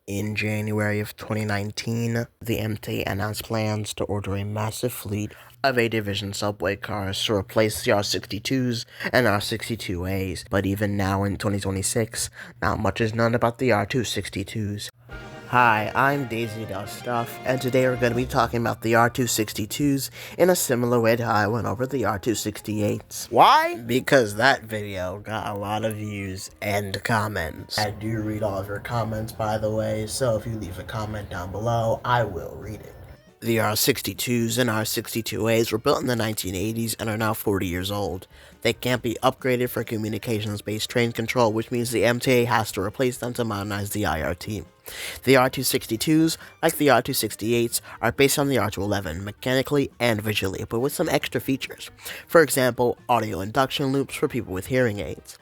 In January of 2019, the MTA announced plans to order a massive fleet of A-Division subway cars to replace the R262s and R262s, but even now in 2026, not much is known about the R262s. Hi, I'm Daisy Does Stuff, and today we're going to be talking about the R262s in a similar way to how I went over the R268s. Why? Because that video got a lot of views and comments. I do read all of your comments, by the way, so if you leave a comment down below, I will read it. The R62s and R62As were built in the 1980s and are now 40 years old. They can't be upgraded for communications-based train control, which means the MTA has to replace them to modernize the IRT. The R262s, like the R268s, are based on the R211 mechanically and visually, but with some extra features. For example, audio induction loops for people with hearing aids.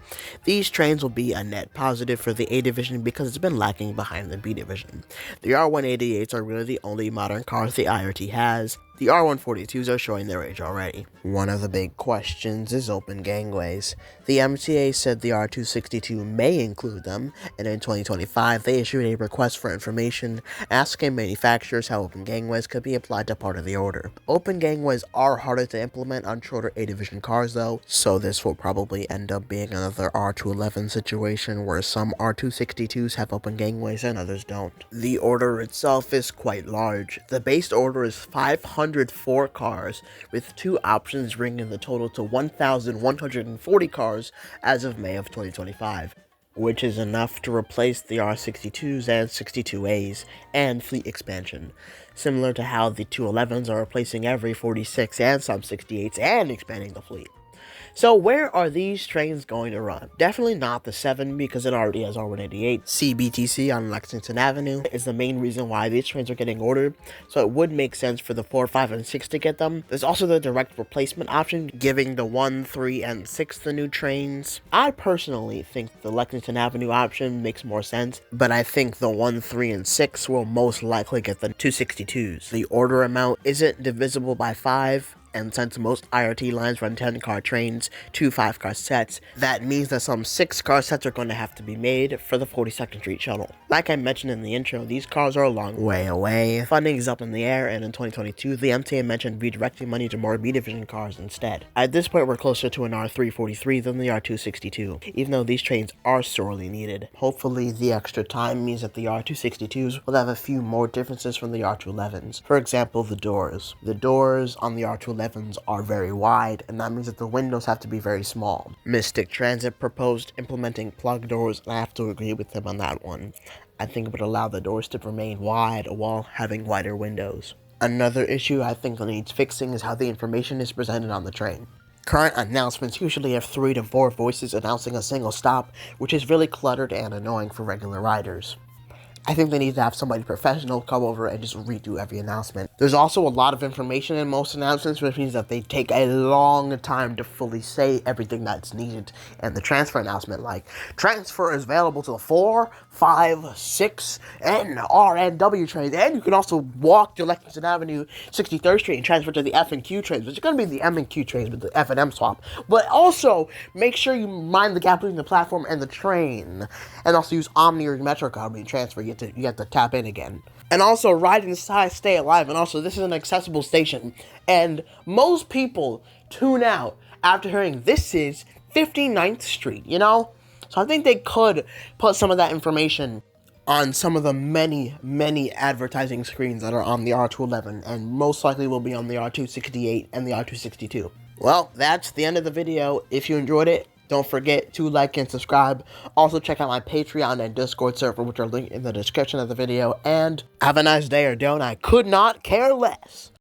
These trains will be a net positive for the A division because it's been lacking behind the B division. The R188s are really the only modern cars the IRT has. The R142s are showing their age already. One of the big questions is open gangways. The MTA said the R262 may include them, and in 2025 they issued a request for information asking manufacturers how open gangways could be applied to part of the order. Open gangways are harder to implement on shorter A-division cars though, so this will probably end up being another R211 situation where some R262s have open gangways and others don't. The order itself is quite large. The base order is 504 cars, with two options bringing the total to 1,140 cars as of May of 2025, which is enough to replace the R62s and 62As and fleet expansion, similar to how the 211s are replacing every 46 and some 68s and expanding the fleet. So where are these trains going to run? Definitely not the 7 because it already has R188. CBTC on Lexington Avenue is the main reason why these trains are getting ordered, so it would make sense for the 4, 5, and 6 to get them. There's also the direct replacement option, giving the 1, 3, and 6 the new trains. I personally think the Lexington Avenue option makes more sense, but I think the 1, 3, and 6 will most likely get the 262s. The order amount isn't divisible by 5, and since most IRT lines run 10-car trains, 2 5-car sets, that means that some 6-car sets are going to have to be made for the 42nd Street Shuttle. Like I mentioned in the intro, these cars are a long way away. Funding is up in the air, and in 2022, the MTA mentioned redirecting money to more B-Division cars instead. At this point, we're closer to an R343 than the R262, even though these trains are sorely needed. Hopefully, the extra time means that the R262s will have a few more differences from the R211s. For example, the doors. The doors on the R211 are very wide, and that means that the windows have to be very small. Mystic Transit proposed implementing plug doors, and I have to agree with them on that one. I think it would allow the doors to remain wide while having wider windows. Another issue I think needs fixing is how the information is presented on the train. Current announcements usually have 3 to 4 voices announcing a single stop, which is really cluttered and annoying for regular riders. I think they need to have somebody professional come over and just redo every announcement. There's also a lot of information in most announcements, which means that they take a long time to fully say everything that's needed. And the transfer announcement, like, transfer is available to the 4, 5, 6, and R and W trains. And you can also walk to Lexington Avenue, 63rd Street, and transfer to the F and Q trains, which is going to be the M and Q trains with the F and M swap. But also, make sure you mind the gap between the platform and the train. And also use Omni or MetroCard when you transfer. You have to tap in again. And also, ride inside, stay alive. And also, this is an accessible station. And most people tune out after hearing this is 59th Street, you know? So I think they could put some of that information on some of the many, many advertising screens that are on the R211, and most likely will be on the R268 and the R262. Well, that's the end of the video. If you enjoyed it, don't forget to like and subscribe. Also, check out my Patreon and Discord server, which are linked in the description of the video. And have a nice day, or don't. I could not care less.